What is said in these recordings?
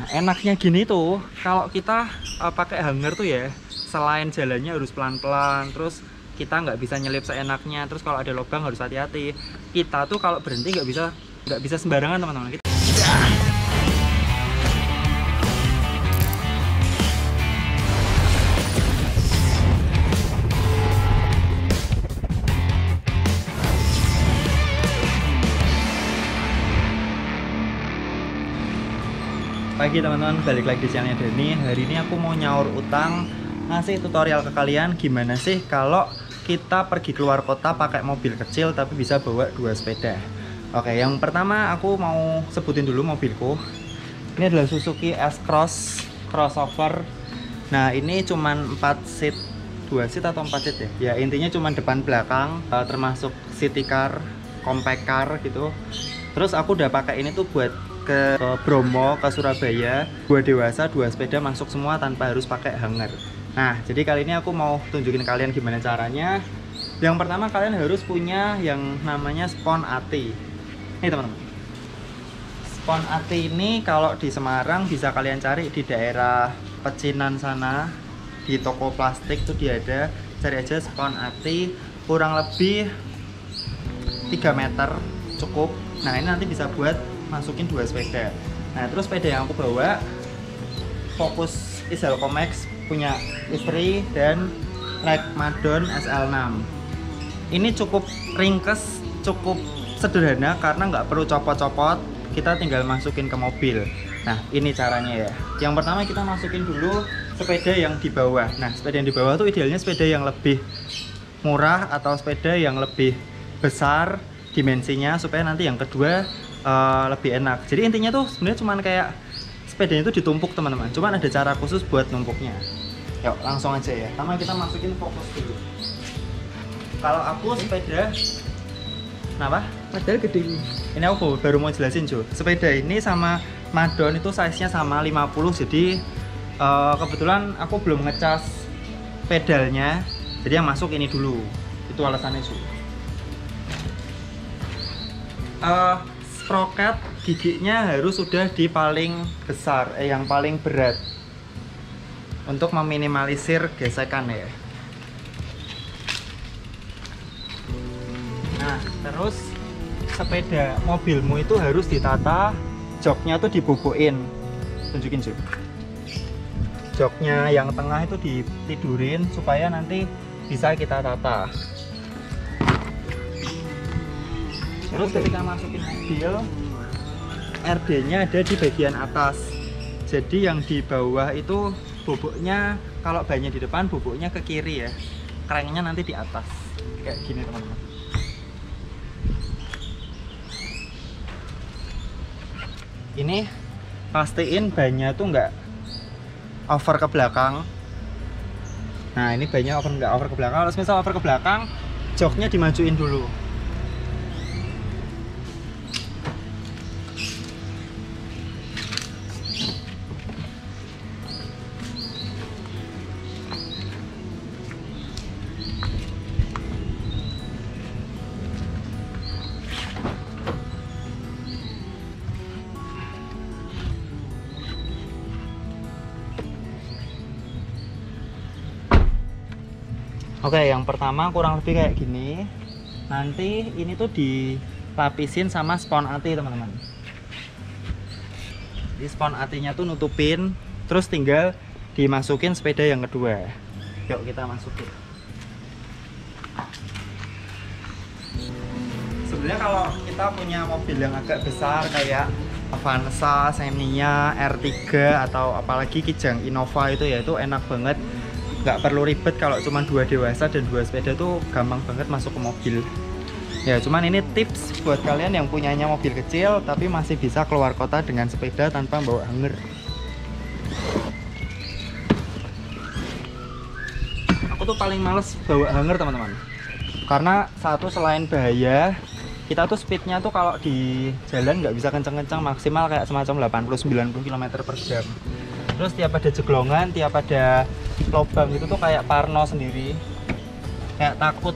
enaknya gini tuh kalau kita pakai hanger tuh ya, selain jalannya harus pelan-pelan, terus kita nggak bisa nyelip seenaknya, terus kalau ada lubang harus hati-hati. Kita tuh kalau berhenti nggak bisa sembarangan teman-teman. Pagi teman-teman, balik lagi di channelnya Dani. Hari ini aku mau nyaur utang, ngasih tutorial ke kalian gimana sih kalau kita pergi keluar kota pakai mobil kecil tapi bisa bawa 2 sepeda. Oke, yang pertama aku mau sebutin dulu mobilku. Ini adalah Suzuki S-Cross crossover. Nah, ini cuman 4 seat, 2 seat atau 4 seat ya. Ya intinya cuman depan belakang, termasuk city car, compact car gitu. Terus aku udah pakai ini tuh buat ke Bromo, ke Surabaya, 2 dewasa, 2 sepeda masuk semua tanpa harus pakai hanger. Nah, jadi kali ini aku mau tunjukin kalian gimana caranya. Yang pertama kalian harus punya yang namanya spon AT. Nih teman-teman, spon AT ini kalau di Semarang bisa kalian cari di daerah Pecinan sana, di toko plastik tuh dia ada. Cari aja spon AT, kurang lebih 3 meter cukup. Nah, ini nanti bisa buat masukin 2 sepeda. Nah, terus sepeda yang aku bawa Focus Iselcomex punya istri dan Madon SL6. Ini cukup ringkes, cukup sederhana karena nggak perlu copot-copot, kita tinggal masukin ke mobil. Nah, ini caranya ya. Yang pertama kita masukin dulu sepeda yang di bawah. Nah, sepeda yang di bawah tuh idealnya sepeda yang lebih murah atau sepeda yang lebih besar dimensinya supaya nanti yang kedua lebih enak. Jadi intinya tuh sebenarnya cuman kayak sepedanya itu ditumpuk teman-teman. Cuman ada cara khusus buat numpuknya. Yuk langsung aja ya. Pertama kita masukin Focus dulu. Kalau aku sepeda, kenapa? Padahal gede. Ini aku baru mau jelasin Jo. Sepeda ini sama Madon itu size-nya sama 50. Jadi kebetulan aku belum ngecas pedalnya. Jadi yang masuk ini dulu. Itu alasannya Jo. Sprocket giginya harus sudah di paling besar, yang paling berat untuk meminimalisir gesekan ya. Nah, terus sepeda mobilmu itu harus ditata, joknya tuh dibobokin. Tunjukin sih. Joknya yang tengah itu ditidurin supaya nanti bisa kita tata. Terus ketika masukin mobil, RD-nya ada di bagian atas. Jadi yang di bawah itu boboknya, kalau bannya di depan, boboknya ke kiri ya. Cranknya nanti di atas. Kayak gini teman-teman. Ini pastiin bannya tuh nggak over ke belakang. Nah, ini bannya nggak over ke belakang. Kalau misal over ke belakang, joknya dimajuin dulu. Oke, yang pertama kurang lebih kayak gini. Nanti ini tuh dilapisin sama spon AT teman-teman. Di spon AT-nya tuh nutupin, terus tinggal dimasukin sepeda yang kedua. Yuk kita masukin. Sebenarnya kalau kita punya mobil yang agak besar kayak Avanza, Xenia, R3 atau apalagi Kijang Innova itu ya, itu enak banget. Nggak perlu ribet, kalau cuma 2 dewasa dan 2 sepeda tuh gampang banget masuk ke mobil ya. Cuman ini tips buat kalian yang punyanya mobil kecil tapi masih bisa keluar kota dengan sepeda tanpa bawa hanger. Aku tuh paling males bawa hanger teman-teman, karena satu, selain bahaya, kita tuh speednya tuh kalau di jalan nggak bisa kenceng-kenceng, maksimal kayak semacam 80-90 km per jam. Terus tiap ada jeglongan, tiap ada lubang gitu tuh kayak parno sendiri, kayak takut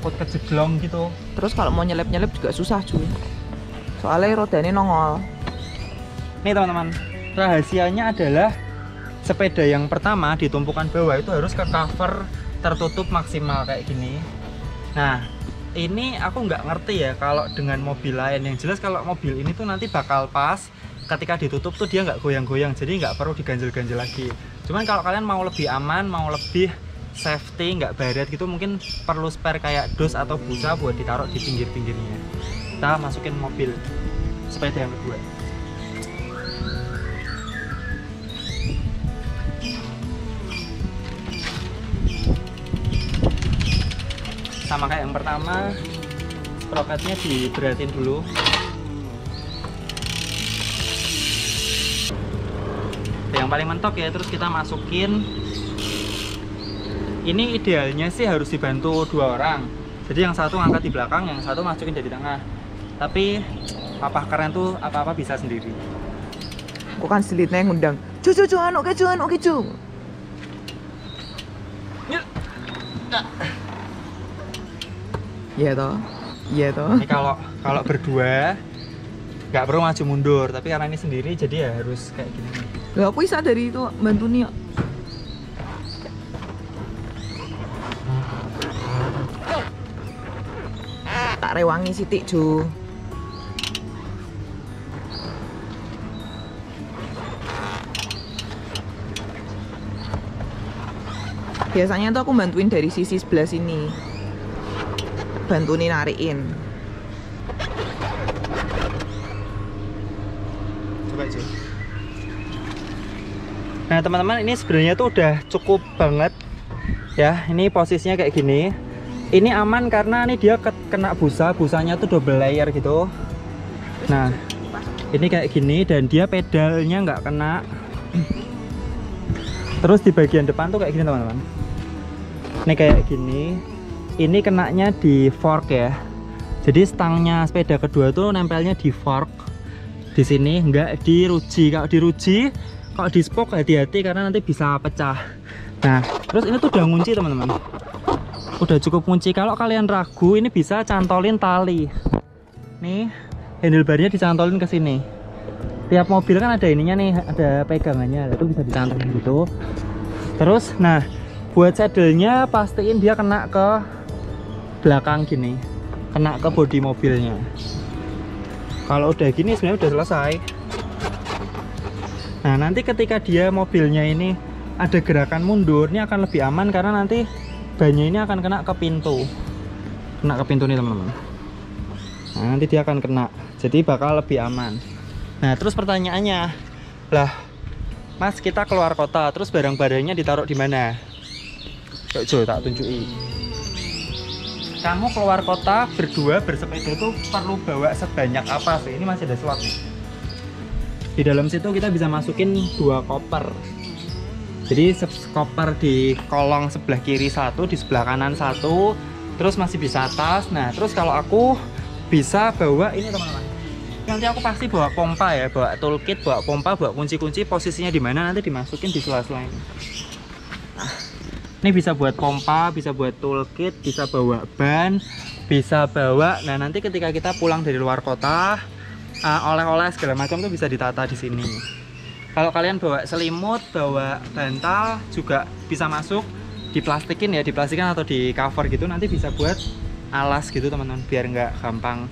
kejeglong gitu. Terus kalau mau nyelip-nyelip juga susah cuy, soalnya rodanya nongol. Nih teman-teman, rahasianya adalah sepeda yang pertama di tumpukan bawah itu harus ke cover tertutup maksimal kayak gini. Nah ini aku nggak ngerti ya kalau dengan mobil lain. Yang jelas kalau mobil ini tuh nanti bakal pas ketika ditutup tuh dia nggak goyang-goyang, jadi nggak perlu diganjel-ganjel lagi. Cuman kalau kalian mau lebih aman, mau lebih safety, nggak baret gitu, mungkin perlu spare kayak dos atau busa buat ditaruh di pinggir-pinggirnya. Kita masukin mobil sepeda yang kedua. Sama kayak yang pertama, sprocketnya diberatin dulu. Yang paling mentok ya, terus kita masukin. Ini idealnya sih harus dibantu 2 orang. Jadi yang satu ngangkat di belakang, yang satu masukin dari tengah. Tapi papa keren tuh apa-apa bisa sendiri. Kok kan selitnya ngundang. Cucu oke cu. Iya toh. Ini kalau berdua nggak perlu maju mundur, tapi karena ini sendiri jadi ya harus kayak gini. Lah aku bisa dari itu bantu nih. Tak rewangi sithik, Jo. Biasanya tuh aku bantuin dari sisi sebelah sini. Bantuin narikin. Coba aja. Nah teman-teman, ini sebenarnya tuh udah cukup banget ya. Ini posisinya kayak gini. Ini aman karena nih dia kena busanya tuh double layer gitu. Nah ini kayak gini dan dia pedalnya nggak kena. Terus di bagian depan tuh kayak gini teman-teman. Ini kayak gini. Ini kenanya di fork ya. Jadi stangnya sepeda kedua tuh nempelnya di fork di sini, nggak di ruji. Kalau di ruji, kalau di spoke hati-hati karena nanti bisa pecah. Nah, terus ini tuh udah ngunci teman-teman. Udah cukup kunci. Kalau kalian ragu, ini bisa cantolin tali. Nih, handlebarnya dicantolin ke sini. Tiap mobil kan ada ininya nih, ada pegangannya. Itu bisa dicantolin gitu. Terus, nah, buat saddle-nya pastiin dia kena ke belakang gini, kena ke bodi mobilnya. Kalau udah gini sebenarnya udah selesai. Nah, nanti ketika dia mobilnya ini ada gerakan mundur, ini akan lebih aman karena nanti bannya ini akan kena ke pintu. Kena ke pintu nih teman-teman. Nah, nanti dia akan kena. Jadi bakal lebih aman. Nah, terus pertanyaannya, lah, Mas kita keluar kota, terus barang-barangnya ditaruh di mana? Yuk Jo, tak tunjuki. Kamu keluar kota berdua bersepeda itu perlu bawa sebanyak apa sih? Ini masih ada slot nih. Di dalam situ kita bisa masukin 2 koper. Jadi koper di kolong sebelah kiri 1, di sebelah kanan 1, terus masih bisa tas. Nah, terus kalau aku bisa bawa ini teman-teman. Nanti aku pasti bawa pompa ya, bawa toolkit, bawa pompa, bawa kunci-kunci, posisinya di mana nanti dimasukin di sela-sela ini. Nah, ini bisa buat pompa, bisa buat toolkit, bisa bawa ban, bisa bawa. Nah, nanti ketika kita pulang dari luar kota, oleh-oleh segala macam tuh bisa ditata di sini. Kalau kalian bawa selimut, bawa bantal juga bisa masuk, diplastikin ya, diplastikan atau di cover gitu, nanti bisa buat alas gitu teman-teman, biar nggak gampang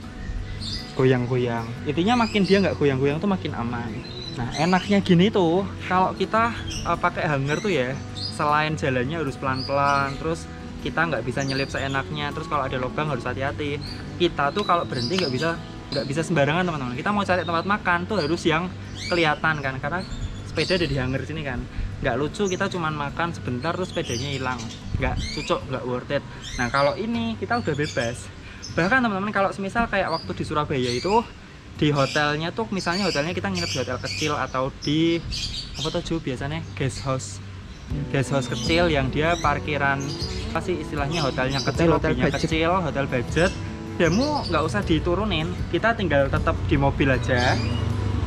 goyang-goyang. Intinya makin dia nggak goyang-goyang tuh makin aman. Nah, enaknya gini tuh, kalau kita pakai hanger tuh ya, selain jalannya harus pelan-pelan, terus kita nggak bisa nyelip seenaknya, terus kalau ada lubang harus hati-hati. Kita tuh kalau berhenti nggak bisa sembarangan teman-teman. Kita mau cari tempat makan tuh harus yang kelihatan kan, karena sepeda ada di hanger sini kan. Nggak lucu kita cuman makan sebentar terus sepedanya hilang, nggak cocok, nggak worth it. Nah kalau ini kita udah bebas. Bahkan teman-teman kalau semisal kayak waktu di Surabaya itu di hotelnya tuh, misalnya hotelnya kita nginep di hotel kecil atau di apa tuh biasanya guest house kecil yang dia parkiran, apa sih istilahnya, hotelnya kecil, hotelnya kecil, hotel budget. Kamu nggak usah diturunin, kita tinggal tetap di mobil aja.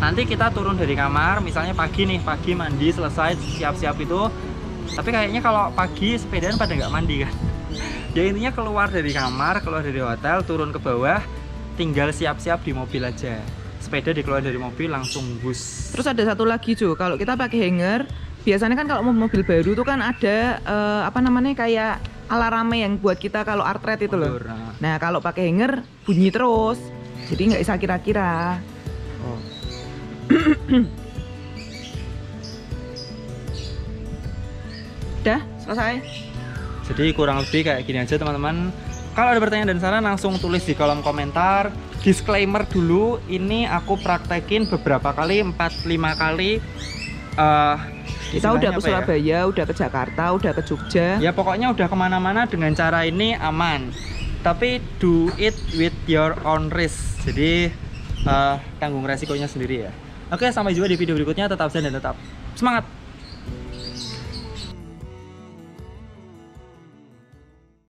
Nanti kita turun dari kamar, misalnya pagi nih, pagi mandi selesai siap-siap itu. Tapi kayaknya kalau pagi sepedaan pada nggak mandi kan. Ya intinya keluar dari kamar, keluar dari hotel, turun ke bawah, tinggal siap-siap di mobil aja. sepeda dikeluarin dari mobil langsung bus. Terus ada satu lagi Jo, kalau kita pakai hanger, biasanya kan kalau mobil baru tuh kan ada apa namanya kayak alarmnya yang buat kita kalau artret itu loh. Mundur, nah. Nah kalau pakai hanger bunyi terus, jadi nggak bisa kira-kira. Oh. Udah selesai. Jadi kurang lebih kayak gini aja teman-teman. Kalau ada pertanyaan dan saran langsung tulis di kolom komentar. Disclaimer dulu, ini aku praktekin beberapa kali, 4-5 kali. Kita udah istilahnya ke apa ya? Surabaya, udah ke Jakarta, udah ke Jogja. Ya pokoknya udah kemana-mana dengan cara ini aman. Tapi do it with your own risk. Jadi tanggung resikonya sendiri ya. Oke, sampai jumpa di video berikutnya. Tetap sehat dan tetap semangat.